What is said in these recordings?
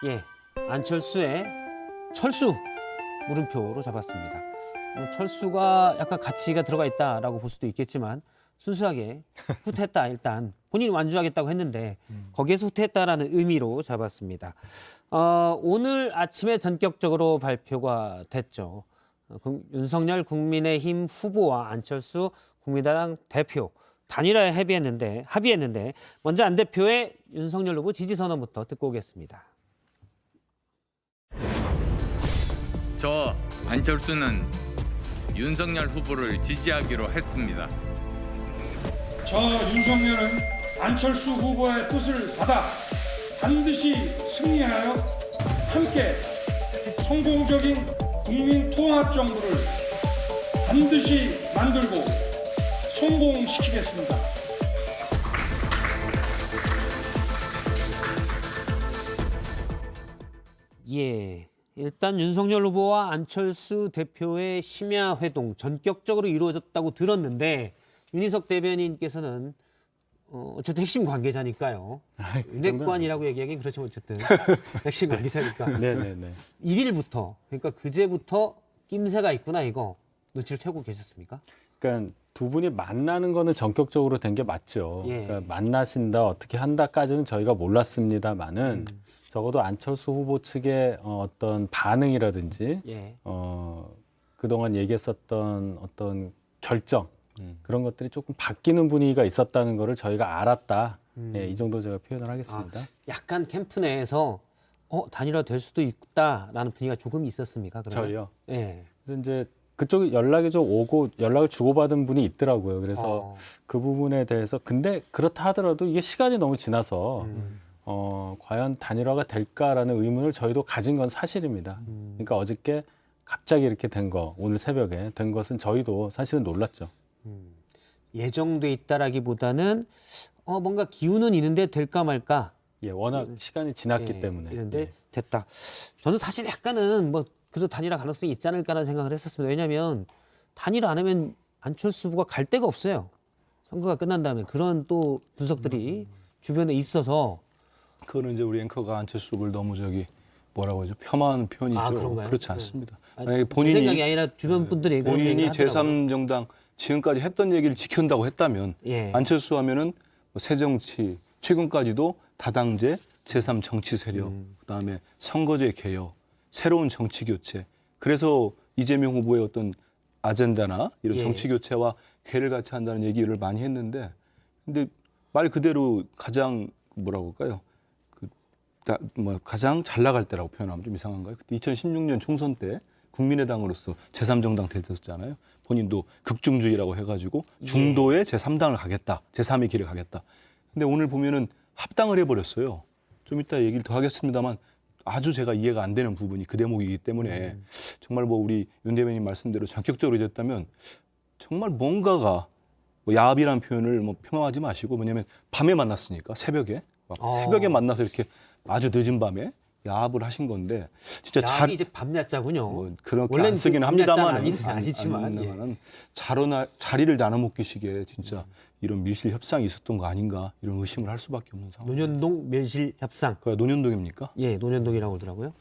예, 안철수의 철수 물음표로 잡았습니다. 철수가 약간 가치가 들어가 있다라고 볼 수도 있겠지만 순수하게 후퇴했다. 일단 본인이 완주하겠다고 했는데 거기에서 후퇴했다라는 의미로 잡았습니다. 오늘 아침에 전격적으로 발표가 됐죠. 윤석열 국민의힘 후보와 안철수 국민의당 대표 단일화에 합의했는데 먼저 안 대표의 윤석열 후보 지지 선언부터 듣고 오겠습니다. 저 안철수는 윤석열 후보를 지지하기로 했습니다. 저 윤석열은 안철수 후보의 뜻을 받아 반드시 승리하여 함께 성공적인 국민 통합 정부를 반드시 만들고 성공시키겠습니다. 예, 일단 윤석열 후보와 안철수 대표의 심야 회동 전격적으로 이루어졌다고 들었는데 윤희석 대변인께서는 어쨌든 핵심 관계자니까요. 윤핵관이라고 얘기하기 그렇지만 어쨌든 핵심 관계자니까. 네네네. 1일부터 그러니까 그제부터 낌새가 있구나 이거 눈치를 채고 계셨습니까? 그러니까 두 분이 만나는 거는 전격적으로 된 게 맞죠. 예. 그러니까 만나신다, 어떻게 한다까지는 저희가 몰랐습니다만은 적어도 안철수 후보 측의 어떤 반응이라든지 예. 그동안 얘기했었던 어떤 결정 그런 것들이 조금 바뀌는 분위기가 있었다는 거를 저희가 알았다. 예, 이 정도 제가 표현을 하겠습니다. 약간 캠프 내에서 단일화 될 수도 있다라는 분위기가 조금 있었습니까? 그러면? 저희요. 예. 그래서 이제 그쪽 연락이 좀 오고 연락을 주고받은 분이 있더라고요. 그래서 그 부분에 대해서 근데 그렇다 하더라도 이게 시간이 너무 지나서 과연 단일화가 될까라는 의문을 저희도 가진 건 사실입니다. 그러니까 어저께 갑자기 이렇게 된 거, 오늘 새벽에 된 것은 저희도 사실은 놀랐죠. 예정돼 있다라기보다는 뭔가 기운은 있는데 될까 말까. 예, 워낙 시간이 지났기 예, 때문에. 이런데 예. 됐다. 저는 사실 약간은 그래도 단일화 가능성이 있지 않을까라는 생각을 했었습니다. 왜냐하면 단일화 안 하면 안철수 후보가 갈 데가 없어요. 선거가 끝난 다음에 그런 또 분석들이 주변에 있어서. 그거는 이제 우리 앵커가 안철수 후보를 너무 뭐라고 하죠? 폄하하는 표현이죠. 그런가요? 그렇지 않습니다. 아니, 만약에 제 생각이 아니라 주변 분들이 그런 본인이 얘기를 하더라고요. 제3정당 지금까지 했던 얘기를 지킨다고 했다면 예. 안철수 하면은 새정치 최근까지도 다당제 제3정치 세력 그다음에 선거제 개혁 새로운 정치 교체 그래서 이재명 후보의 어떤 아젠다나 이런 예. 정치 교체와 궤를 같이 한다는 얘기를 많이 했는데 근데 말 그대로 가장 뭐라고 할까요? 가장 잘 나갈 때라고 표현하면 좀 이상한가요? 그때 2016년 총선 때 국민의당으로서 제3정당 됐었잖아요. 본인도 극중주의라고 해가지고 중도의 제3당을 가겠다. 제3의 길을 가겠다. 근데 오늘 보면은 합당을 해버렸어요. 좀 이따 얘기를 더 하겠습니다만 아주 제가 이해가 안 되는 부분이 그 대목이기 때문에 정말 우리 윤 대변인 말씀대로 전격적으로 됐다면 정말 뭔가가 야합이라는 표현을 폄하하지 마시고 뭐냐면 밤에 만났으니까 새벽에 새벽에 만나서 이렇게 아주 늦은 밤에 야합을 하신 건데 진짜 야합이 이제 밤야자군요. 그렇게 원래는 안 쓰긴 그 합니다만 아니지만 자리를 나눠 먹기 시기에 진짜 이런 밀실 협상이 있었던 거 아닌가 이런 의심을 할 수밖에 없는 상황. 논현동 멸실 협상. 그 논현동입니까? 예, 논현동이라고 하더라고요.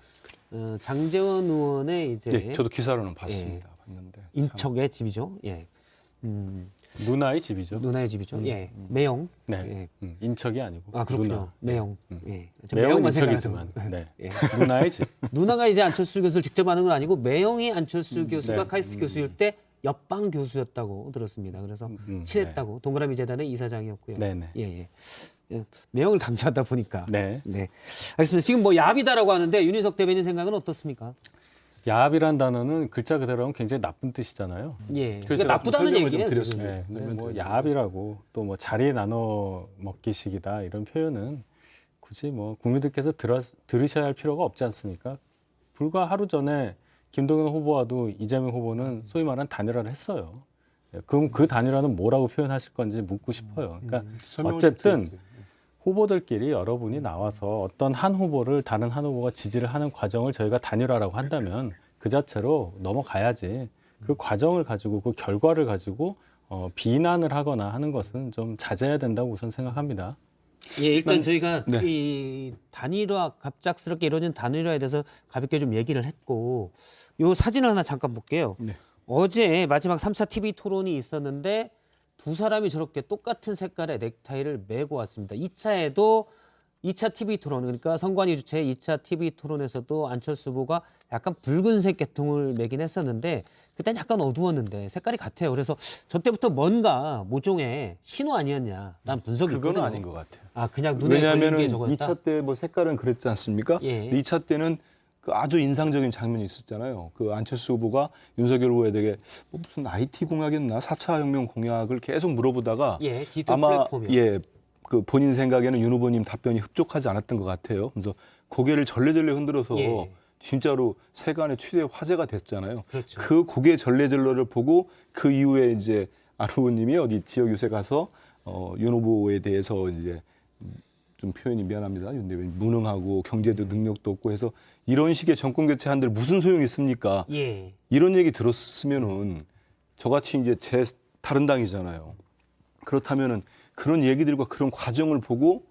장제원 의원의 이제 예, 저도 기사로는 봤습니다. 봤는데 인척의 집이죠. 예. 누나의 집이죠. 누나의 집이죠. 예. 매영. 네. 예. 인척이 아니고. 그렇군요. 누나. 매영. 예. 저 매형 매영만 인척이지만. 생각하죠. 네. 예. 누나의 집. 누나가 이제 안철수 교수를 직접 하는 건 아니고 매영이 안철수 교수가 네. 카이스트 교수일 때 옆방 교수였다고 들었습니다. 그래서 친했다고 동그라미 재단의 이사장이었고요. 네네. 예. 매형을 강조하다 보니까. 네. 네. 알겠습니다. 지금 야합이다라고 하는데 윤희석 대변인 생각은 어떻습니까? 야합이란 단어는 글자 그대로 하면 굉장히 나쁜 뜻이잖아요. 예. 그래서 그러니까 제가 나쁘다는 좀 설명을 얘기예요. 좀 드렸습니다. 지금. 네, 근데 야합이라고 또 자리 나눠 먹기식이다 이런 표현은 굳이 국민들께서 들으셔야 할 필요가 없지 않습니까? 불과 하루 전에 김동연 후보와도 이재명 후보는 소위 말하는 단일화를 했어요. 그럼 그 단일화는 뭐라고 표현하실 건지 묻고 싶어요. 그러니까 어쨌든 후보들끼리 여러분이 나와서 어떤 한 후보를 다른 한 후보가 지지를 하는 과정을 저희가 단일화라고 한다면 그 자체로 넘어가야지 그 과정을 가지고 그 결과를 가지고 비난을 하거나 하는 것은 좀 자제해야 된다고 우선 생각합니다. 예, 일단 저희가 네. 이 단일화 갑작스럽게 이루어진 단일화에 대해서 가볍게 좀 얘기를 했고 요 사진을 하나 잠깐 볼게요. 네. 어제 마지막 3차 TV 토론이 있었는데 두 사람이 저렇게 똑같은 색깔의 넥타이를 메고 왔습니다. 2차에도 2차 TV 토론 그러니까 선관위 주최 2차 TV 토론에서도 안철수 후보가 약간 붉은색 계통을 메긴 했었는데 그땐 약간 어두웠는데 색깔이 같아요. 그래서 저 때부터 뭔가 모종의 신호 아니었냐라는 분석이 그건 있거든요. 아닌 것 같아요. 아 그냥 눈에 걸린 왜냐하면은 게 저거였다. 2차 때 뭐 색깔은 그랬지 않습니까? 예. 2차 때는 그 아주 인상적인 장면이 있었잖아요. 그 안철수 후보가 윤석열 후보에게 뭐 무슨 IT 공약이었나 4차 혁명 공약을 계속 물어보다가 예, 디지털 아마 플랫폼이요. 예, 그 본인 생각에는 윤 후보님 답변이 흡족하지 않았던 것 같아요. 그래서 고개를 절레절레 흔들어서 예. 진짜로 세간의 최대 화제가 됐잖아요. 그렇죠. 그 고개 절레절레를 보고 그 이후에 이제 안 후보님이 어디 지역 유세 가서 윤 후보에 대해서 이제 좀 표현이 미안합니다. 윤 대변인 무능하고 경제도 능력도 없고 해서 이런 식의 정권 교체한들 무슨 소용이 있습니까? 예. 이런 얘기 들었으면은 저같이 이제 제 다른 당이잖아요. 그렇다면은 그런 얘기들과 그런 과정을 보고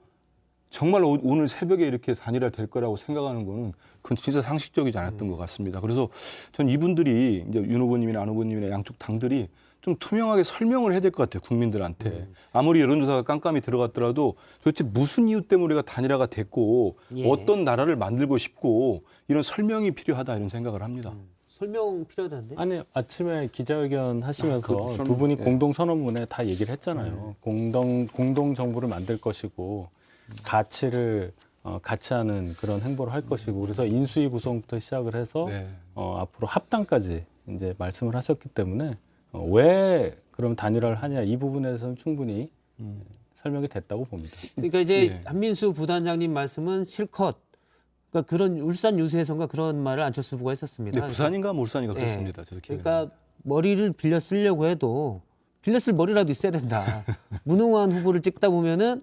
정말 오늘 새벽에 이렇게 단일화 될 거라고 생각하는 거는 그건 진짜 상식적이지 않았던 것 같습니다. 그래서 전 이분들이 이제 윤 후보님이나 안 후보님이나 양쪽 당들이 좀 투명하게 설명을 해야 될 것 같아요. 국민들한테. 아무리 여론조사가 깜깜이 들어갔더라도 도대체 무슨 이유 때문에 우리가 단일화가 됐고 예. 어떤 나라를 만들고 싶고 이런 설명이 필요하다 이런 생각을 합니다. 설명 필요하다는데? 아니 아침에 기자회견 하시면서 그 설명, 두 분이 예. 공동 선언문에 다 얘기를 했잖아요. 공동 정부를 만들 것이고 가치를 같이 하는 그런 행보를 할 것이고 그래서 인수위 구성부터 시작을 해서 네. 앞으로 합당까지 이제 말씀을 하셨기 때문에 왜 그럼 단일화를 하냐 이 부분에서는 충분히 설명이 됐다고 봅니다. 그러니까 이제 예. 한민수 부단장님 말씀은 실컷 그러니까 그런 울산 유세에선가 그런 말을 안철수 후보가 했었습니다. 네, 부산인가 울산인가 예. 그랬습니다. 저도 기억이 그러니까 머리를 빌려 쓰려고 해도 빌려 쓸 머리라도 있어야 된다. 무능한 후보를 찍다 보면은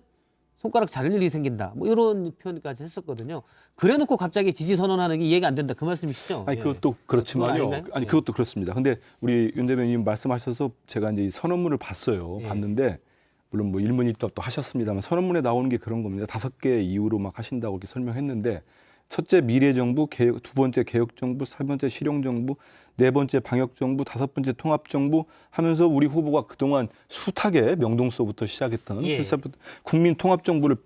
손가락 자를 일이 생긴다. 뭐 이런 표현까지 했었거든요. 그래놓고 갑자기 지지 선언하는 게 이해가 안 된다. 그 말씀이시죠? 아니 예. 그것도 그렇지만요. 그건 아닌가요? 아니 예. 그것도 그렇습니다. 근데 우리 윤 대변인 말씀하셔서 제가 이제 이 선언문을 봤어요. 예. 봤는데 물론 뭐 일문일답도 하셨습니다만 선언문에 나오는 게 그런 겁니다. 5개 이유로 막 하신다고 이렇게 설명했는데 첫째 미래정부, 두 번째 개혁정부, 세 번째 실용정부, 네 번째 방역정부, 5번째 통합정부 하면서 우리 후보가 그동안 숱하게 명동서부터 시작했던 예. 국민통합정부를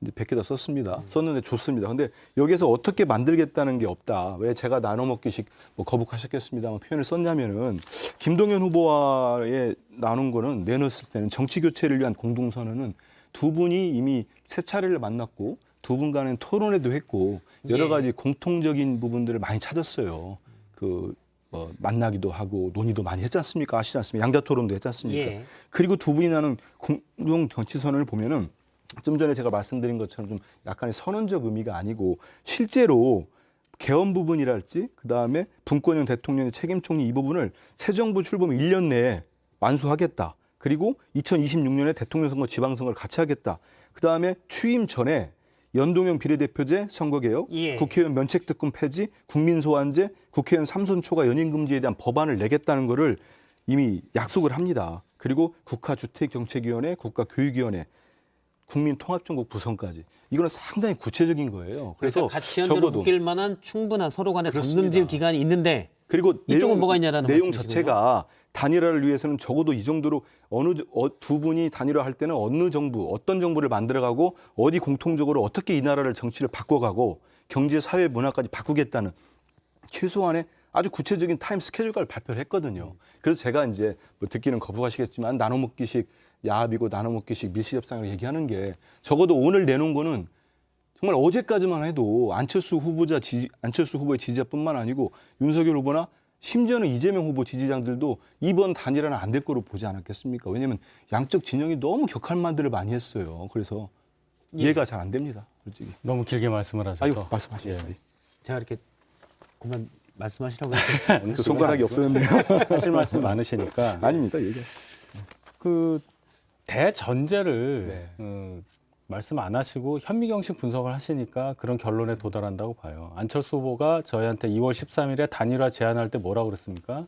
이제 100개다 썼습니다. 썼는데 좋습니다. 근데 여기서 어떻게 만들겠다는 게 없다. 왜 제가 나눠먹기식 뭐 거북하셨겠습니다만 표현을 썼냐면은 김동연 후보와의 나눈 거는 내놓았을 때는 정치 교체를 위한 공동선언은 두 분이 이미 세 차례를 만났고 두 분 간의 토론회도 했고 여러 예. 가지 공통적인 부분들을 많이 찾았어요. 만나기도 하고 논의도 많이 했지 않습니까? 아시지 않습니까? 양자 토론도 했지 않습니까? 예. 그리고 두 분이 나눈 공동 정치 선언을 보면은 좀 전에 제가 말씀드린 것처럼 좀 약간의 선언적 의미가 아니고 실제로 개헌 부분이랄지 그다음에 분권형 대통령의 책임 총리 이 부분을 새 정부 출범 1년 내에 완수하겠다. 그리고 2026년에 대통령 선거 지방선거를 같이 하겠다. 그다음에 취임 전에 연동형 비례대표제 선거개혁, 예. 국회의원 면책특권 폐지, 국민소환제, 국회의원 3선 초과 연임금지에 대한 법안을 내겠다는 거를 이미 약속을 합니다. 그리고 국가주택정책위원회, 국가교육위원회, 국민통합정국 구성까지. 이거는 상당히 구체적인 거예요. 그래서 그러니까 같이 연대로 묶일 만한 충분한 서로 간의 그렇습니다. 당금질 기간이 있는데 그리고 이쪽은 뭐가 있냐라는 내용 말씀이시군요. 자체가 단일화를 위해서는 적어도 이 정도로 두 분이 단일화할 때는 어느 정부, 어떤 정부를 만들어가고 어디 공통적으로 어떻게 이 나라를 정치를 바꿔가고 경제, 사회, 문화까지 바꾸겠다는 최소한의 아주 구체적인 타임 스케줄까지 발표를 했거든요. 그래서 제가 이제 뭐 듣기는 거부하시겠지만 나눠먹기식 야합이고 나눠먹기식 밀실협상을 얘기하는 게 적어도 오늘 내놓은 거는 정말 어제까지만 해도 안철수 후보의 지지자뿐만 아니고 윤석열 후보나 심지어는 이재명 후보 지지자들도 이번 단일화는 안 될 거로 보지 않았겠습니까? 왜냐하면 양쪽 진영이 너무 격한 말들을 많이 했어요. 그래서 이해가 잘 안 됩니다. 솔직히. 너무 길게 말씀을 하셔서 아유, 말씀하십시오. 제가 이렇게 그만 말씀하시라고 했는데 그 손가락이 없었는데요. 하실 말씀 많으시니까 아닙니다. 얘기. 그 대전제를 네. 말씀 안 하시고 현미경식 분석을 하시니까 그런 결론에 도달한다고 봐요. 안철수 후보가 저희한테 2월 13일에 단일화 제안할 때 뭐라고 그랬습니까?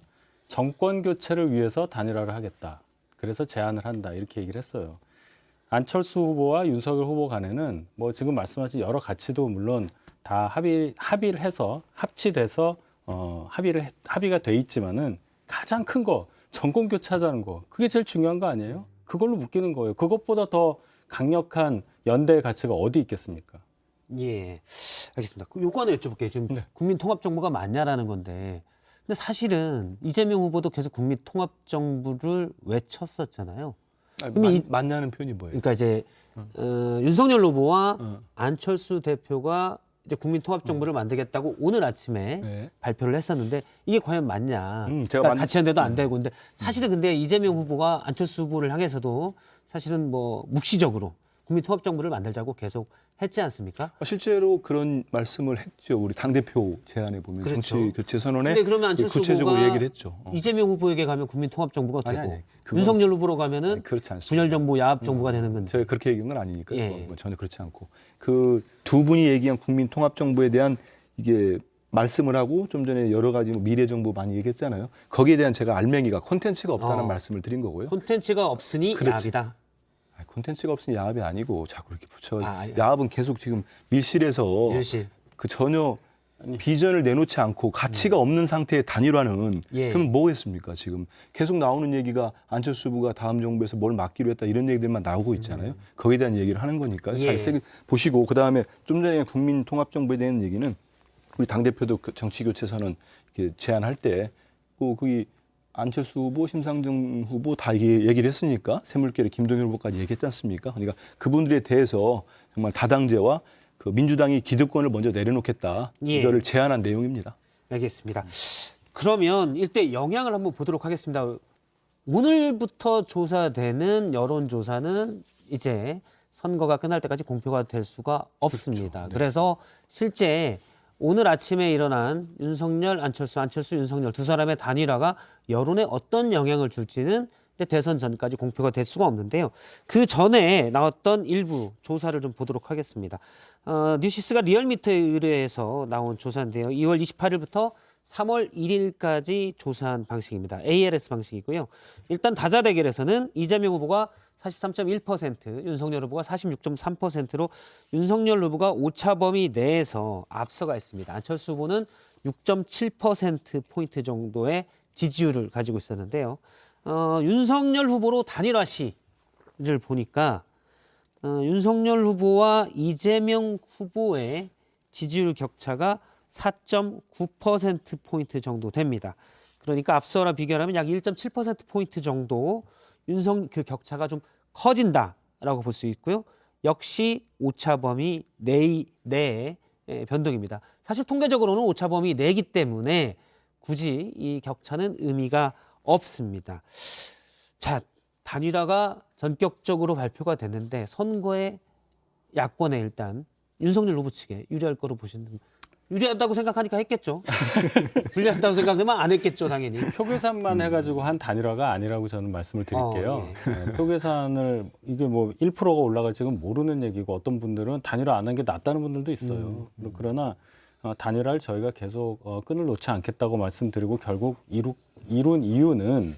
정권 교체를 위해서 단일화를 하겠다. 그래서 제안을 한다. 이렇게 얘기를 했어요. 안철수 후보와 윤석열 후보 간에는 뭐 지금 말씀하신 여러 가치도 물론 다 합의를 해서 합치돼서 합의가 돼 있지만은 가장 큰 거 정권 교체하자는 거 그게 제일 중요한 거 아니에요? 그걸로 묶이는 거예요. 그것보다 더 강력한 연대의 가치가 어디 있겠습니까? 예, 알겠습니다. 요거 하나 여쭤볼게요. 지금 네. 국민통합정부가 맞냐라는 건데, 근데 사실은 이재명 후보도 계속 국민통합정부를 외쳤었잖아요. 그럼 맞냐는 표현이 뭐예요? 그러니까 이제 윤석열 후보와 어. 안철수 대표가 이제 국민통합정부를 만들겠다고 오늘 아침에 네. 발표를 했었는데 이게 과연 맞냐? 제가 그러니까 같이 한데도 안 되고, 근데 사실은 근데 이재명 후보가 안철수 후보를 향해서도 사실은 뭐 묵시적으로 국민통합정부를 만들자고 계속 했지 않습니까? 실제로 그런 말씀을 했죠. 우리 당대표 제안에 보면 그렇죠. 정치 교체 선언에 근데 그러면 안철수 구체적으로 후보가 얘기를 했죠. 이재명 후보에게 가면 국민통합정부가 되고 아니, 그건- 윤석열 후보로 가면은 아니, 그렇지 않습니다. 분열정부, 야합정부가 되는 건데. 제가 그렇게 얘기한 건 아니니까요. 예. 뭐 전혀 그렇지 않고 그 두 분이 얘기한 국민통합정부에 대한 이게 말씀을 하고 좀 전에 여러 가지 뭐 미래정부 많이 얘기했잖아요. 거기에 대한 제가 알맹이가 콘텐츠가 없다는 말씀을 드린 거고요. 콘텐츠가 없으니 그렇지. 야합이다. 콘텐츠가 없으니 야합이 아니고 자꾸 이렇게 붙여. 아, 야합은 계속 지금 밀실에서 밀실. 그 전혀 비전을 내놓지 않고 가치가 없는 상태의 단일화는 예. 그럼 뭐겠습니까? 지금 계속 나오는 얘기가 안철수 후보가 다음 정부에서 뭘 맡기로 했다 이런 얘기들만 나오고 있잖아요. 거기에 대한 얘기를 하는 거니까 예. 잘 보시고 그다음에 좀 전에 국민통합정부에 대한 얘기는 우리 당대표도 그 정치교체선언 이렇게 제안할 때 거기 안철수 후보, 심상정 후보 다 얘기를 했으니까 샘물결에 김동연 후보까지 얘기했지 않습니까? 그러니까 그분들에 대해서 정말 다당제와 그 민주당이 기득권을 먼저 내려놓겠다. 예. 이거를 제안한 내용입니다. 알겠습니다. 그러면 일대 영향을 한번 보도록 하겠습니다. 오늘부터 조사되는 여론조사는 이제 선거가 끝날 때까지 공표가 될 수가 없습니다. 그래서 실제 오늘 아침에 일어난 윤석열, 안철수, 윤석열 두 사람의 단일화가 여론에 어떤 영향을 줄지는 이제 대선 전까지 공표가 될 수가 없는데요. 그 전에 나왔던 일부 조사를 좀 보도록 하겠습니다. 뉴시스가 리얼미터에 의뢰해서 나온 조사인데요. 2월 28일부터 3월 1일까지 조사한 방식입니다. ALS 방식이고요. 일단 다자 대결에서는 이재명 후보가 43.1%, 윤석열 후보가 46.3%로 윤석열 후보가 오차 범위 내에서 앞서가 있습니다. 안철수 후보는 6.7%포인트 정도의 지지율을 가지고 있었는데요. 윤석열 후보로 단일화 시를 보니까 윤석열 후보와 이재명 후보의 지지율 격차가 4.9%포인트 정도 됩니다. 그러니까 앞서랑 비교하면 약 1.7%포인트 정도 그 격차가 좀 커진다라고 볼 수 있고요. 역시 오차 범위 내의 변동입니다. 사실 통계적으로는 오차 범위 내기 때문에 굳이 이 격차는 의미가 없습니다. 자, 단일화가 전격적으로 발표가 됐는데 선거의 야권에 일단 윤석열 후보 측에 유리할 거로 보시는, 유리하다고 생각하니까 했겠죠. 불리하다고 생각하면 안 했겠죠, 당연히. 표 계산만 해가지고 한 단일화가 아니라고 저는 말씀을 드릴게요. 네, 표 계산을 이게 뭐 1%가 올라갈지는 모르는 얘기고 어떤 분들은 단일화 안 한 게 낫다는 분들도 있어요. 그러나 단일화를 저희가 계속 끈을 놓지 않겠다고 말씀드리고 결국 이룬 이유는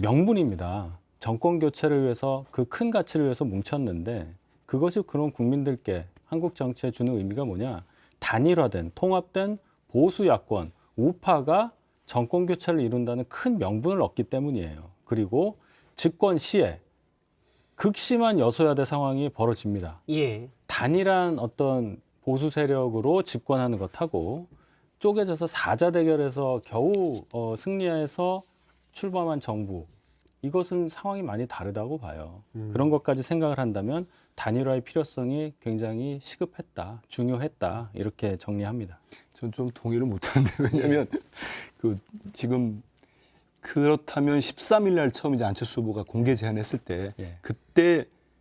명분입니다. 정권 교체를 위해서 그 큰 가치를 위해서 뭉쳤는데 그것이 그런 국민들께 한국 정치에 주는 의미가 뭐냐? 단일화된 통합된 보수 야권 우파가 정권 교체를 이룬다는 큰 명분을 얻기 때문이에요. 그리고 집권 시에 극심한 여소야대 상황이 벌어집니다. 예. 단일한 어떤 보수 세력으로 집권하는 것하고 쪼개져서 사자 대결에서 겨우 승리해서 출범한 정부, 이것은 상황이 많이 다르다고 봐요. 그런 것까지 생각을 한다면 단일화의 필요성이 굉장히 시급했다, 중요했다, 이렇게 정리합니다. 전 좀 동의를 못하는데 왜냐하면 그 지금 그렇다면 13일 날 처음 이제 안철수 후보가 공개 제안했을 때 예.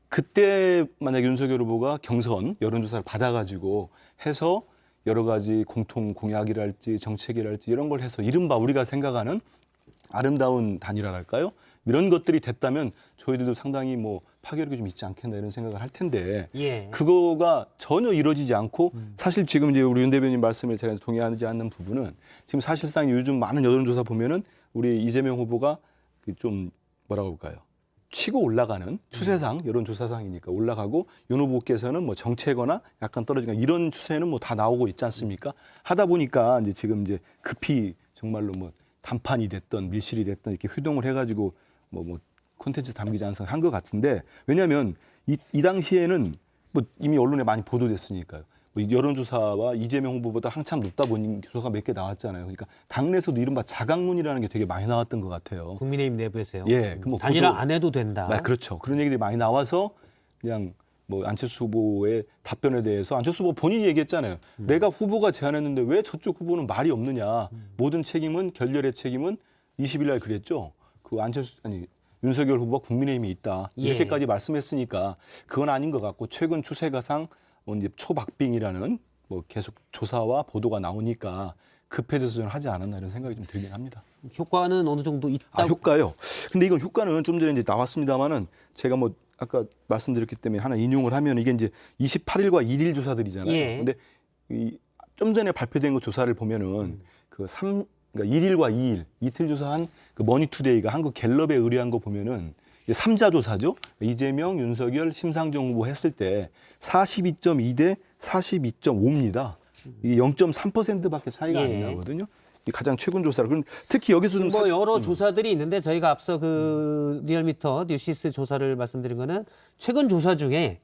그때 만약 윤석열 후보가 경선 여론조사를 받아가지고 해서 여러 가지 공통 공약이랄지 정책이랄지 이런 걸 해서 이른바 우리가 생각하는 아름다운 단일화랄까요? 이런 것들이 됐다면 저희들도 상당히 뭐 파괴력이 좀 있지 않겠나 이런 생각을 할 텐데 예. 그거가 전혀 이루어지지 않고 사실 지금 이제 우리 윤 대변인 말씀에 제가 동의하지 않는 부분은 지금 사실상 요즘 많은 여론조사 보면은 우리 이재명 후보가 좀 뭐라고 할까요? 치고 올라가는 추세상 여론조사상이니까 올라가고 윤 후보께서는 뭐 정체거나 약간 떨어지거나 이런 추세는 뭐 다 나오고 있지 않습니까? 하다 보니까 이제 지금 이제 급히 정말로 뭐 단판이 됐던 밀실이 됐던 이렇게 회동을 해가지고 뭐 콘텐츠 담기지 않아서 한 것 같은데 왜냐하면 이 당시에는 뭐 이미 언론에 많이 보도됐으니까요. 뭐 여론조사와 이재명 후보보다 한참 높다 보니 조사가 몇 개 나왔잖아요. 그러니까 당내에서도 이른바 자강론이라는 게 되게 많이 나왔던 것 같아요. 국민의힘 내부에서요. 예, 그 뭐 단일화 보도- 안 해도 된다. 그렇죠. 그런 얘기들이 많이 나와서 그냥 뭐 안철수 후보의 답변에 대해서 안철수 후보 본인이 얘기했잖아요. 내가 후보가 제안했는데 왜 저쪽 후보는 말이 없느냐. 모든 책임은 결렬의 책임은 20일 날 그랬죠. 그 윤석열 후보가 국민의힘이 있다. 예. 이렇게까지 말씀했으니까 그건 아닌 것 같고 최근 추세가상 뭐 이제 초박빙이라는 뭐 계속 조사와 보도가 나오니까 급해져서 좀 하지 않았나 이런 생각이 좀 들긴 합니다. 효과는 어느 정도 있다. 효과요. 근데 이건 효과는 좀 전에 이제 나왔습니다만은 제가 뭐 아까 말씀드렸기 때문에 하나 인용을 하면 이게 이제 28일과 1일 조사들이잖아요. 예. 근데 좀 전에 발표된 거 조사를 보면은 그러니까 1일과 2일 이틀 조사한 그 머니투데이가 한국 갤럽에 의뢰한 거 보면은 3자 조사죠. 이재명, 윤석열, 심상정 후보 했을 때 42.2 대 42.5입니다. 이게 0.3%밖에 차이가 예. 안 나거든요. 이 가장 최근 조사를. 그럼 특히 여기서 좀 뭐 여러 조사들이 있는데 저희가 앞서 그 리얼미터 뉴시스 조사를 말씀드린 거는 최근 조사 중에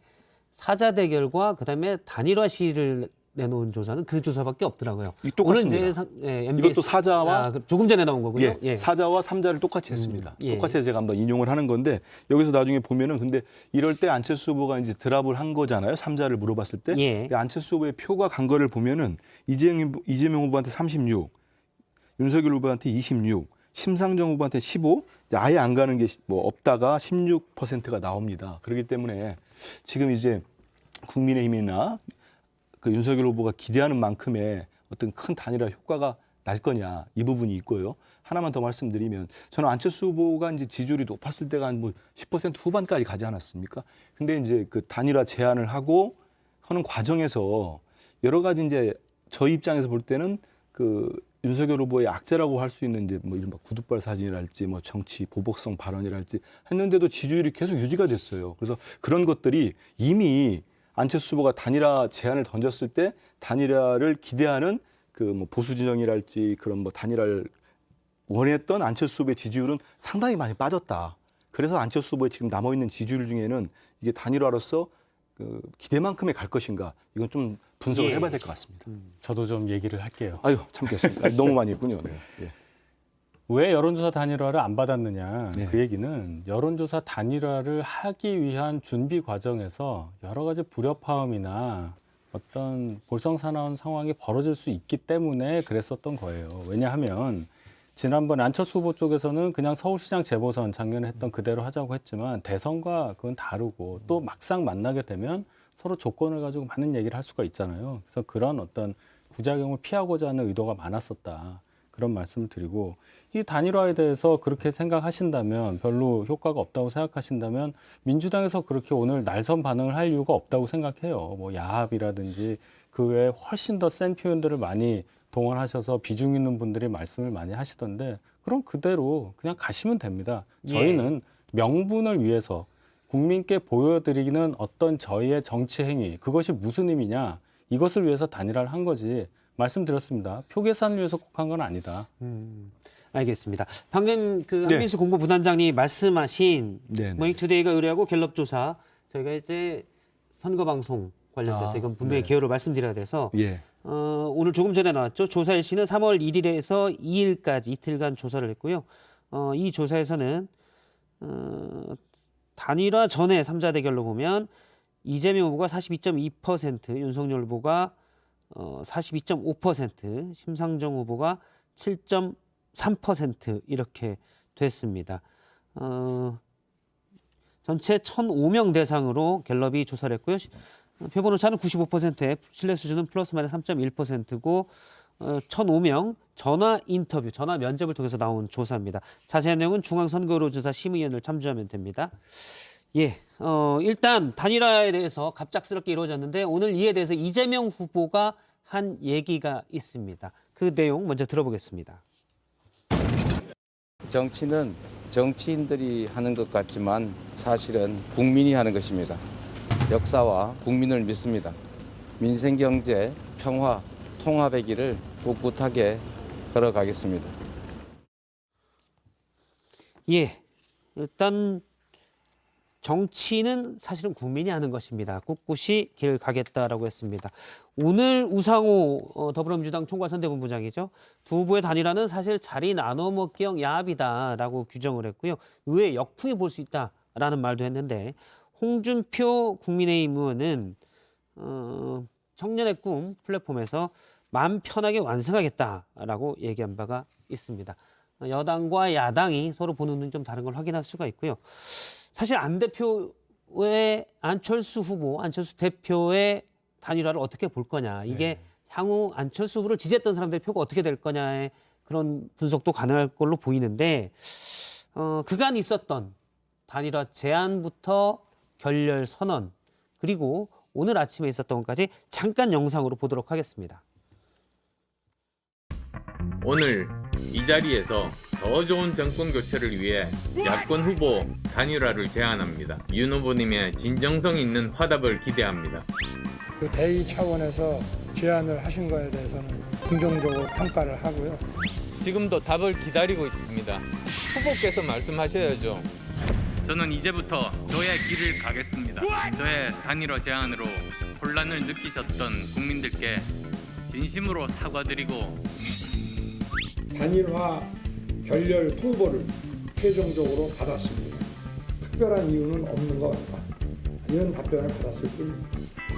사자 대결과 그다음에 단일화 시를 내놓은 조사는 그 조사밖에 없더라고요. 이 똑같습니다. 오늘 이제 MBS, 이것도 사자와 조금 전에 나온 거군요. 예, 예. 사자와 삼자를 똑같이 했습니다. 예. 똑같이 해서 제가 한번 인용을 하는 건데 여기서 나중에 보면은 근데 이럴 때 안철수 후보가 이제 드랍을 한 거잖아요. 삼자를 물어봤을 때 예. 근데 안철수 후보의 표가 간 거를 보면은 이재명 후보한테 36, 윤석열 후보한테 26, 심상정 후보한테 15, 아예 안 가는 게 뭐 없다가 16%가 나옵니다. 그렇기 때문에 지금 이제 국민의힘이나 그 윤석열 후보가 기대하는 만큼의 어떤 큰 단일화 효과가 날 거냐 이 부분이 있고요. 하나만 더 말씀드리면 저는 안철수 후보가 이제 지지율이 높았을 때가 한 뭐 10% 후반까지 가지 않았습니까? 근데 이제 그 단일화 제안을 하고 하는 과정에서 여러 가지 이제 저희 입장에서 볼 때는 그 윤석열 후보의 악재라고 할 수 있는 이제 뭐 이른바 구두발 사진이랄지 뭐 정치 보복성 발언이랄지 했는데도 지지율이 계속 유지가 됐어요. 그래서 그런 것들이 이미 안철수 후보가 단일화 제안을 던졌을 때 단일화를 기대하는 그 뭐 보수 진영이랄지 그런 뭐 단일화를 원했던 안철수 후보의 지지율은 상당히 많이 빠졌다. 그래서 안철수 후보의 지금 남아 있는 지지율 중에는 이게 단일화로서 그 기대만큼의 갈 것인가 이건 좀 분석을 예. 해봐야 될 것 같습니다. 저도 좀 얘기를 할게요. 아유 참겠습니다. 너무 많이 했군요. 네. 예. 왜 여론조사 단일화를 안 받았느냐. 네. 그 얘기는 여론조사 단일화를 하기 위한 준비 과정에서 여러 가지 불협화음이나 어떤 볼썽사나운 상황이 벌어질 수 있기 때문에 그랬었던 거예요. 왜냐하면 지난번 안철수 후보 쪽에서는 그냥 서울시장 재보선 작년에 했던 그대로 하자고 했지만 대선과 그건 다르고 또 막상 만나게 되면 서로 조건을 가지고 많은 얘기를 할 수가 있잖아요. 그래서 그런 어떤 부작용을 피하고자 하는 의도가 많았었다. 그런 말씀을 드리고 이 단일화에 대해서 그렇게 생각하신다면 별로 효과가 없다고 생각하신다면 민주당에서 그렇게 오늘 날선 반응을 할 이유가 없다고 생각해요. 뭐 야합이라든지 그 외에 훨씬 더 센 표현들을 많이 동원하셔서 비중 있는 분들이 말씀을 많이 하시던데 그럼 그대로 그냥 가시면 됩니다. 저희는 명분을 위해서 국민께 보여드리는 어떤 저희의 정치 행위 그것이 무슨 의미냐 이것을 위해서 단일화를 한 거지 말씀드렸습니다. 표 계산을 위해서 꼭 한 건 아니다. 알겠습니다. 방금 그 네. 한민수 공보부단장님 말씀하신 네, 네. 머니투데이가 의뢰하고 갤럽 조사 저희가 이제 선거 방송 관련돼서 이건 분명히 개요로 말씀드려야 돼서 예. 오늘 조금 전에 나왔죠. 조사 일시는 3월 1일에서 2일까지 이틀간 조사를 했고요. 이 조사에서는 단일화 전에 3자 대결로 보면 이재명 후보가 42.2%, 윤석열 후보가 42.5%, 심상정 후보가 7.3% 이렇게 됐습니다. 전체 1,005명 대상으로 갤럽이 조사를 했고요. 표본 오차는 95%에 신뢰 수준은 플러스 마이너스 3.1%고 1,005명 전화 인터뷰, 전화 면접을 통해서 나온 조사입니다. 자세한 내용은 중앙선거여론조사 심의위원회를 참조하면 됩니다. 예, 일단 단일화에 대해서 갑작스럽게 이루어졌는데 오늘 이에 대해서 이재명 후보가 한 얘기가 있습니다. 그 내용 먼저 들어보겠습니다. 정치는 정치인들이 하는 것 같지만 사실은 국민이 하는 것입니다. 역사와 국민을 믿습니다. 민생, 경제, 평화, 통합의 길을 꿋꿋하게 걸어가겠습니다. 예, 일단 정치는 사실은 국민이 하는 것입니다. 꿋꿋이 길 가겠다라고 했습니다. 오늘 우상호 더불어민주당 총괄선대본부장이죠. 두 후보의 단일화는 사실 자리 나눠먹기형 야합이다라고 규정을 했고요. 의회 역풍이 볼 수 있다라는 말도 했는데 홍준표 국민의힘 의원은 청년의 꿈 플랫폼에서 마음 편하게 완성하겠다라고 얘기한 바가 있습니다. 여당과 야당이 서로 보는 눈 좀 다른 걸 확인할 수가 있고요. 사실 안 대표의 안철수 후보, 안철수 대표의 단일화를 어떻게 볼 거냐. 이게 향후 안철수 후보를 지지했던 사람들의 표가 어떻게 될 거냐의 그런 분석도 가능할 걸로 보이는데 그간 있었던 단일화 제안부터 결렬 선언 그리고 오늘 아침에 있었던 것까지 잠깐 영상으로 보도록 하겠습니다. 오늘 이 자리에서 더 좋은 정권 교체를 위해 야권 후보 단일화를 제안합니다. 윤 후보님의 진정성 있는 화답을 기대합니다. 그 대의 차원에서 제안을 하신 거에 대해서는 긍정적으로 평가를 하고요. 지금도 답을 기다리고 있습니다. 후보께서 말씀하셔야죠. 저는 이제부터 저의 길을 가겠습니다. 저의 단일화 제안으로 혼란을 느끼셨던 국민들께 진심으로 사과드리고 단일화 결렬 통보를 최종적으로 받았습니다. 특별한 이유는 없는 것 같다. 이런 답변을 받았을 뿐입니다.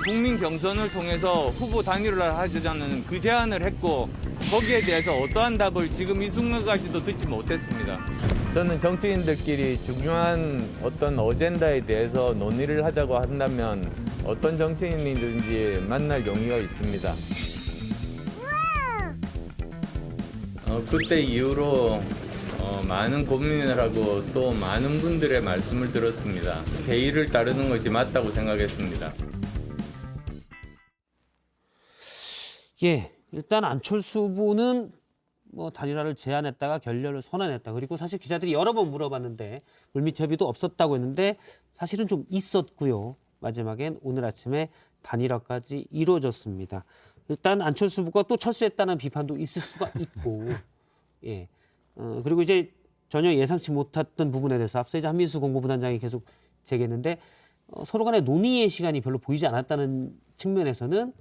국민 경선을 통해서 후보 단일화를 하자는 그 제안을 했고 거기에 대해서 어떠한 답을 지금 이 순간까지도 듣지 못했습니다. 저는 정치인들끼리 중요한 어떤 어젠다에 대해서 논의를 하자고 한다면 어떤 정치인이든지 만날 용의가 있습니다. 그때 이후로 많은 고민을 하고 또 많은 분들의 말씀을 들었습니다. 대의를 따르는 것이 맞다고 생각했습니다. 예, 일단 안철수 후보는 뭐 단일화를 제안했다가 결렬을 선언했다. 그리고 사실 기자들이 여러 번 물어봤는데 물밑 협의도 없었다고 했는데 사실은 좀 있었고요. 마지막엔 오늘 아침에 단일화까지 이루어졌습니다. 일단 안철수 후보가 또 철수했다는 비판도 있을 수가 있고, 예. 그리고 이제 전혀 예상치 못했던 부분에 대해서 앞서 이제 한민수 공보부단장이 계속 제기했는데 서로 간의 논의의 시간이 별로 보이지 않았다는 측면에서는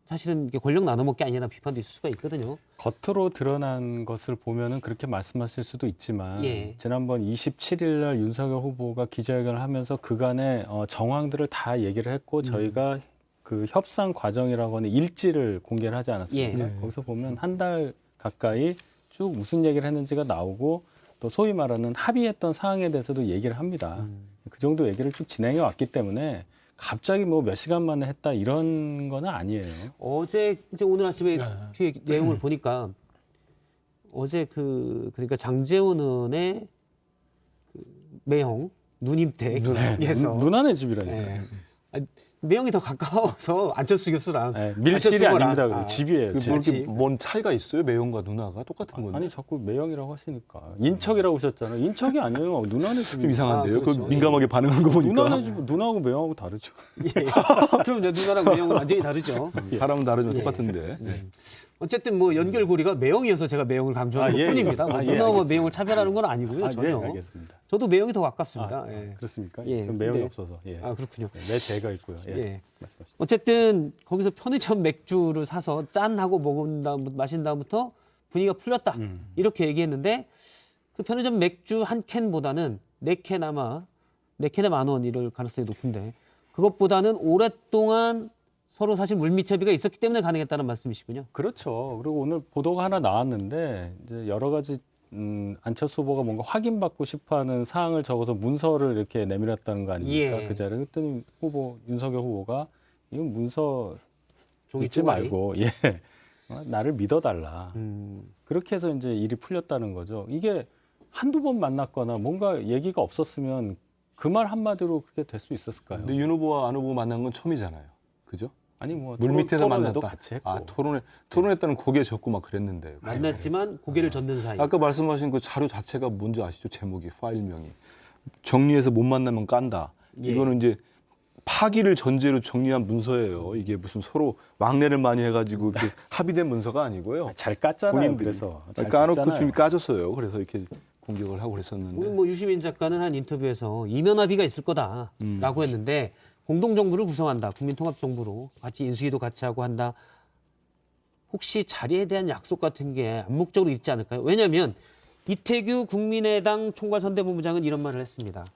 사실은 이게 권력 나눠먹기 아니라는 비판도 있을 수가 있거든요. 겉으로 드러난 것을 보면은 그렇게 말씀하실 수도 있지만 예. 지난번 27일 날 윤석열 후보가 기자회견을 하면서 그간의 정황들을 다 얘기를 했고 저희가 그 협상 과정이라고 하는 일지를 공개를 하지 않았습니까? 예. 거기서 보면 한 달 가까이 쭉 무슨 얘기를 했는지가 나오고 또 소위 말하는 합의했던 사항에 대해서도 얘기를 합니다. 그 정도 얘기를 쭉 진행해 왔기 때문에 갑자기 뭐 몇 시간 만에 했다 이런 건 아니에요. 어제 이제 오늘 아침에 뒤에 내용을 보니까 어제 그러니까 장제원 의원의 그 매형 누님 댁에서 누나네 집이라니까. 예. 아니, 매형이 더 가까워서 안철수 교수랑 네, 밀실이 안철수 후보랑. 아닙니다. 그리고 집이에요. 그 집. 뭐 이렇게 뭔 차이가 있어요? 매형과 누나가 똑같은 건데. 아니 자꾸 매형이라고 하시니까 인척이라고 하셨잖아요. 인척이 아니에요. 누나네 집이. 좀 이상한데요. 그렇죠. 그 민감하게 반응한 거 보니까. 누나네 집 누나하고 매형하고 다르죠. 예. 그럼 이제 누나랑 매형은 완전히 다르죠. 사람은 다르지만 예. 똑같은데. 어쨌든 뭐 연결고리가 매형이어서 제가 매형을 강조하는 아, 예, 것뿐입니다. 뭐 예, 누나와 알겠습니다. 매형을 차별하는 건 아니고요. 아, 전혀. 예, 알겠습니다. 저도 매형이 더 가깝습니다. 아, 예. 그렇습니까? 예, 전 매형이 근데- 없어서. 예. 아 그렇군요. 내 제가 있고요. 예. 예. 말씀하시죠. 어쨌든 거기서 편의점 맥주를 사서 짠 하고 먹은 다음 마신 다음부터 분위기가 풀렸다 이렇게 얘기했는데 그 편의점 맥주 한 캔보다는 네 캔에 10,000원 이럴 가능성이 높은데 그것보다는 오랫동안 서로 사실 물밑 협의가 있었기 때문에 가능했다는 말씀이시군요. 그렇죠. 그리고 오늘 보도가 하나 나왔는데 이제 여러 가지 안철수 후보가 뭔가 확인받고 싶어하는 사항을 적어서 문서를 이렇게 내밀었다는 거 아닙니까? 예. 그 자리에 그랬더니 윤석열 후보가 이건 문서 종이 믿지 쪼가리? 말고 예. 나를 믿어달라. 그렇게 해서 이제 일이 풀렸다는 거죠. 이게 한두 번 만났거나 뭔가 얘기가 없었으면 그 말 한마디로 그렇게 될 수 있었을까요? 근데 윤 후보와 안 후보 만난 건 처음이잖아요. 그죠? 아니 뭐 물 밑에서 토론회도 만났다. 같이 했고. 아, 토론했다는 고개 젓고 막 그랬는데. 만났지만 고개를 젓는 사이. 아까 말씀하신 그 자료 자체가 뭔지 아시죠? 제목이 파일명이 정리해서 못 만나면 깐다. 예. 이거는 이제 파기를 전제로 정리한 문서예요. 이게 무슨 서로 왕래를 많이 해가지고 이렇게 합의된 문서가 아니고요. 잘 깠잖아요. 본인들이 그래서 잘 까놓고 깠잖아요. 지금 까졌어요. 그래서 이렇게 공격을 하고 오늘 그랬었는데. 뭐 유시민 작가는 한 인터뷰에서 이면 합의가 있을 거다라고 했는데 공동정부를 구성한다. 국민통합정부로 같이 인수위도 같이 하고 한다. 혹시 자리에 대한 약속 같은 게 암묵적으로 있지 않을까요? 왜냐하면 이태규 국민의당 총괄선대본부장은 이런 말을 했습니다.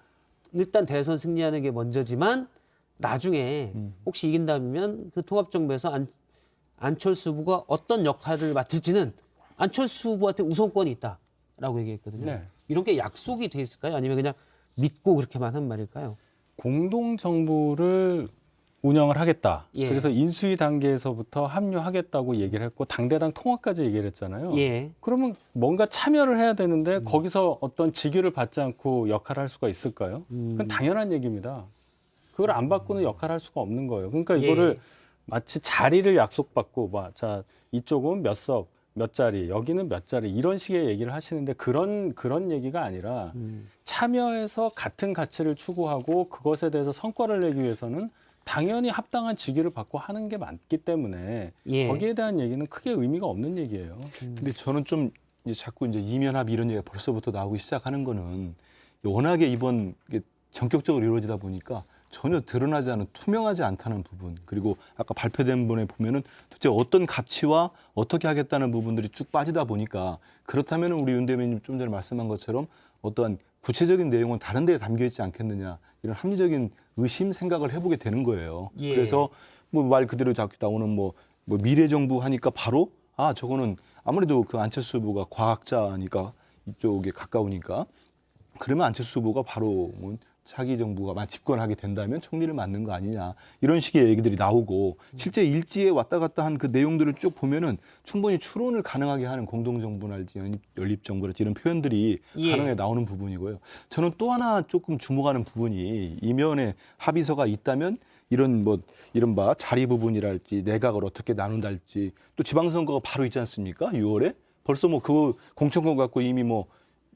일단 대선 승리하는 게 먼저지만 나중에 혹시 이긴다면 그 통합정부에서 안철수 후보가 어떤 역할을 맡을지는 안철수 후보한테 우선권이 있다라고 얘기했거든요. 네. 이런 게 약속이 돼 있을까요? 아니면 그냥 믿고 그렇게만 한 말일까요? 공동정부를 운영을 하겠다. 예. 그래서 인수위 단계에서부터 합류하겠다고 얘기를 했고 당대당 통합까지 얘기를 했잖아요. 예. 그러면 뭔가 참여를 해야 되는데 거기서 어떤 직위를 받지 않고 역할을 할 수가 있을까요? 그건 당연한 얘기입니다. 그걸 안 받고는 역할을 할 수가 없는 거예요. 그러니까 이거를 마치 자리를 약속받고 자 이쪽은 몇 석, 몇 자리, 여기는 몇 자리 이런 식의 얘기를 하시는데 그런 얘기가 아니라 참여해서 같은 가치를 추구하고 그것에 대해서 성과를 내기 위해서는 당연히 합당한 직위를 받고 하는 게 맞기 때문에 예. 거기에 대한 얘기는 크게 의미가 없는 얘기예요. 근데 저는 좀 이제 자꾸 이제 이면합 이런 얘기가 벌써부터 나오기 시작하는 거는 워낙에 이번 게 전격적으로 이루어지다 보니까 전혀 드러나지 않은 투명하지 않다는 부분 그리고 아까 발표된 부분에 보면은 도대체 어떤 가치와 어떻게 하겠다는 부분들이 쭉 빠지다 보니까 그렇다면 우리 윤 대변인 좀 전에 말씀한 것처럼 어떠한 구체적인 내용은 다른 데에 담겨 있지 않겠느냐 이런 합리적인 의심 생각을 해보게 되는 거예요. 예. 그래서 뭐 말 그대로 자꾸 나오는 뭐 미래 정부 하니까 바로 저거는 아무래도 그 안철수 후보가 과학자니까 이쪽에 가까우니까 그러면 안철수 후보가 바로 뭐 차기 정부가 집권하게 된다면 총리를 맡는 거 아니냐 이런 식의 얘기들이 나오고 실제 일지에 왔다 갔다 한 그 내용들을 쭉 보면은 충분히 추론을 가능하게 하는 공동정부랄지 연립정부랄지 이런 표현들이 예. 가능하게 나오는 부분이고요. 저는 또 하나 조금 주목하는 부분이 이면에 합의서가 있다면 이른바 자리 부분이랄지 내각을 어떻게 나눈달지 또 지방선거가 바로 있지 않습니까? 6월에 벌써 뭐 그 공천권 갖고 이미 뭐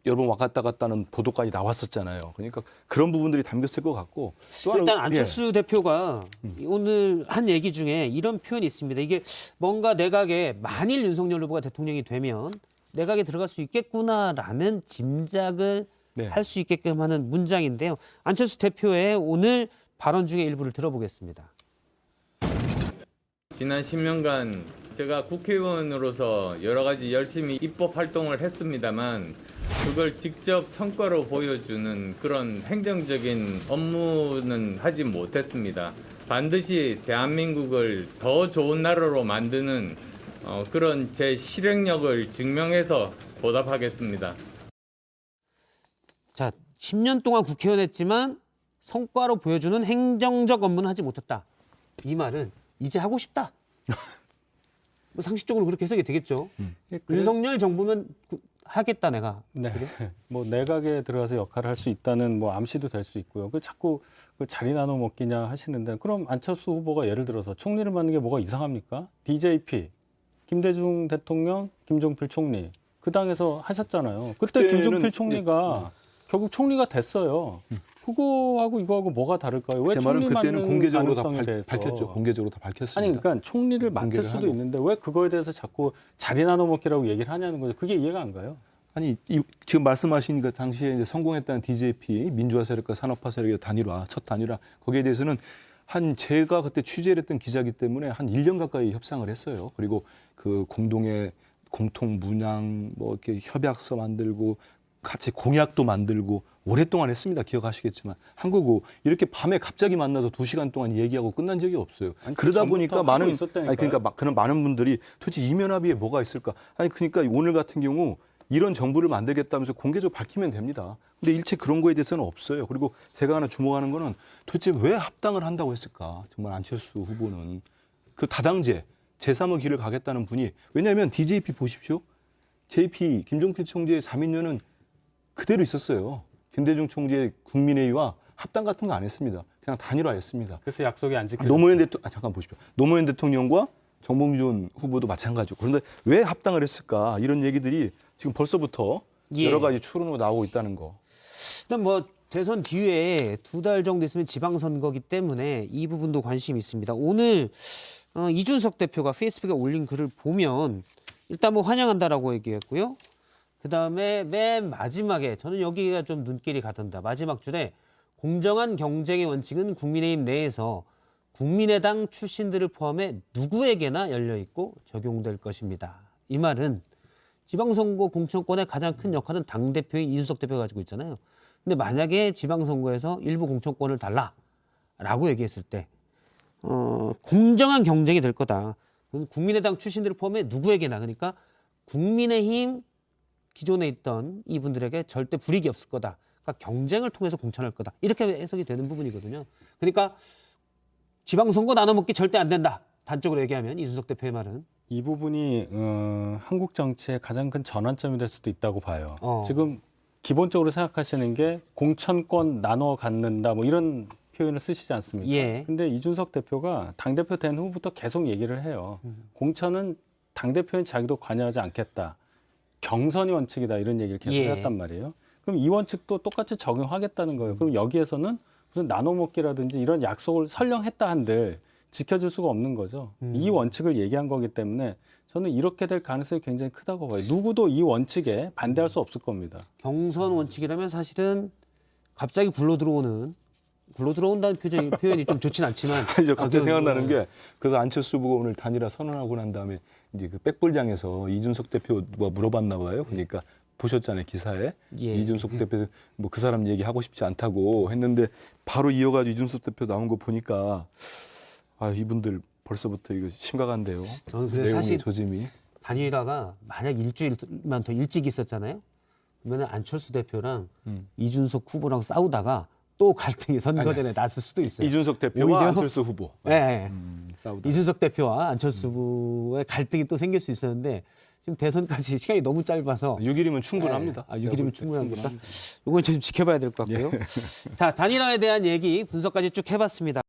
여러 번 왔다 갔다는 보도까지 나왔었잖아요. 그러니까 그런 부분들이 담겼을 것 같고 또 하나, 일단 안철수 대표가 오늘 한 얘기 중에 이런 표현이 있습니다. 이게 뭔가 내각에 만일 윤석열 후보가 대통령이 되면 내각에 들어갈 수 있겠구나라는 짐작을 네. 할 수 있게끔 하는 문장인데요. 안철수 대표의 오늘 발언 중에 일부를 들어보겠습니다. 지난 10년간 제가 국회의원으로서 여러 가지 열심히 입법 활동을 했습니다만 그걸 직접 성과로 보여주는 그런 행정적인 업무는 하지 못했습니다. 반드시 대한민국을 더 좋은 나라로 만드는 그런 제 실행력을 증명해서 보답하겠습니다. 자, 10년 동안 국회의원 했지만 성과로 보여주는 행정적 업무는 하지 못했다. 이 말은 이제 하고 싶다. 뭐 상식적으로 그렇게 해석이 되겠죠. 윤석열 정부면 하겠다 내가. 네. 뭐 내각에 들어가서 역할을 할 수 있다는 뭐 암시도 될 수 있고요. 그 자꾸 그 자리 나눠 먹기냐 하시는데 그럼 안철수 후보가 예를 들어서 총리를 맡는 게 뭐가 이상합니까? DJP, 김대중 대통령, 김종필 총리 그 당에서 하셨잖아요. 그때 그때는- 김종필 총리가 결국 총리가 됐어요. 그거하고 이거하고 뭐가 다를까요? 왜 제 말은 총리 그때는 맡는 공개적으로 다 가능성에 대해서 밝혔죠. 공개적으로 다 밝혔습니다. 아니 그러니까 총리를 맡을 공개를 수도 하고. 있는데 왜 그거에 대해서 자꾸 자리 나눠 먹기라고 얘기를 하냐는 거죠. 그게 이해가 안 가요. 아니 지금 말씀하신 그 당시에 이제 성공했다는 DJP 민주화 세력과 산업화 세력의 단일화 첫 단일화 거기에 대해서는 제가 그때 취재를 했던 기자이기 때문에 한 1년 가까이 협상을 했어요. 그리고 그 공통 문양 뭐 이렇게 협약서 만들고 같이 공약도 만들고 오랫동안 했습니다. 기억하시겠지만 한국은 이렇게 밤에 갑자기 만나서 2시간 동안 얘기하고 끝난 적이 없어요. 아니, 그러다 그 보니까 전부터 하고 많은 있었다니까요. 그러니까 그런 많은 분들이 도대체 이면합의에 뭐가 있을까? 아니 그러니까 오늘 같은 경우 이런 정부를 만들겠다면서 공개적으로 밝히면 됩니다. 근데 일체 그런 거에 대해서는 없어요. 그리고 제가 하나 주목하는 거는 도대체 왜 합당을 한다고 했을까? 정말 안철수 후보는 그 다당제 제3의 길을 가겠다는 분이 왜냐하면 DJP 보십시오. JP 김종필 총재의 자민련은 그대로 있었어요. 김대중 총재의 국민회의와 합당 같은 거 안 했습니다. 그냥 단일화했습니다. 그래서 약속이 안 지켜졌죠. 노무현 대통령 잠깐 보십시오. 노무현 대통령과 정봉준 후보도 마찬가지고. 그런데 왜 합당을 했을까? 이런 얘기들이 지금 벌써부터 예. 여러 가지 추론으로 나오고 있다는 거. 일단 뭐 대선 뒤에 2달 정도 있으면 지방선거기 때문에 이 부분도 관심이 있습니다. 오늘 이준석 대표가 페이스북에 올린 글을 보면 일단 뭐 환영한다라고 얘기했고요. 그다음에 맨 마지막에 저는 여기가 좀 눈길이 가던다. 마지막 줄에 공정한 경쟁의 원칙은 국민의힘 내에서 국민의당 출신들을 포함해 누구에게나 열려 있고 적용될 것입니다. 이 말은 지방선거 공천권의 가장 큰 역할은 당대표인 이준석 대표가 가지고 있잖아요. 근데 만약에 지방선거에서 일부 공천권을 달라라고 얘기했을 때 공정한 경쟁이 될 거다. 그럼 국민의당 출신들을 포함해 누구에게나 그러니까 국민의힘 기존에 있던 이분들에게 절대 불이익이 없을 거다. 그러니까 경쟁을 통해서 공천할 거다. 이렇게 해석이 되는 부분이거든요. 그러니까 지방선거 나눠먹기 절대 안 된다. 단적으로 얘기하면 이준석 대표의 말은. 이 부분이 한국 정치의 가장 큰 전환점이 될 수도 있다고 봐요. 지금 기본적으로 생각하시는 게 공천권 나눠 갖는다 뭐 이런 표현을 쓰시지 않습니까? 예. 근데 이준석 대표가 당대표 된 후부터 계속 얘기를 해요. 공천은 당대표인 자기도 관여하지 않겠다. 경선이 원칙이다 이런 얘기를 계속 예. 했단 말이에요. 그럼 이 원칙도 똑같이 적용하겠다는 거예요. 그럼 여기에서는 무슨 나눠먹기라든지 이런 약속을 설령 했다 한들 지켜줄 수가 없는 거죠. 이 원칙을 얘기한 거기 때문에 저는 이렇게 될 가능성이 굉장히 크다고 봐요. 누구도 이 원칙에 반대할 수 없을 겁니다. 경선 원칙이라면 사실은 갑자기 굴러들어온다는 표현이 좀 좋진 않지만 이제 갑자기 생각나는 게 그래서 안철수 후보가 오늘 단일화 선언하고 난 다음에 이제 그 백볼장에서 이준석 대표가 물어봤나 봐요. 그러니까 보셨잖아요 기사에 예. 이준석 대표 뭐 그 사람 얘기하고 싶지 않다고 했는데 바로 이어가지고 이준석 대표 나온 거 보니까 아 이분들 벌써부터 이거 심각한데요. 저는 그래서 내용의 사실 조짐이. 단일화가 만약 일주일만 더 일찍 있었잖아요. 그러면 안철수 대표랑 이준석 후보랑 싸우다가 또 갈등이 선거전에 났을 수도 있어요. 이준석 대표와 오히려- 안철수 후보. 네. 싸우다. 이준석 대표와 안철수 후보의 갈등이 또 생길 수 있었는데 지금 대선까지 시간이 너무 짧아서 6일이면 충분합니다. 아, 6일이면 충분합니까? 충분합니다. 이건 좀 지켜봐야 될 것 같고요. 자, 단일화에 대한 얘기 분석까지 쭉 해봤습니다.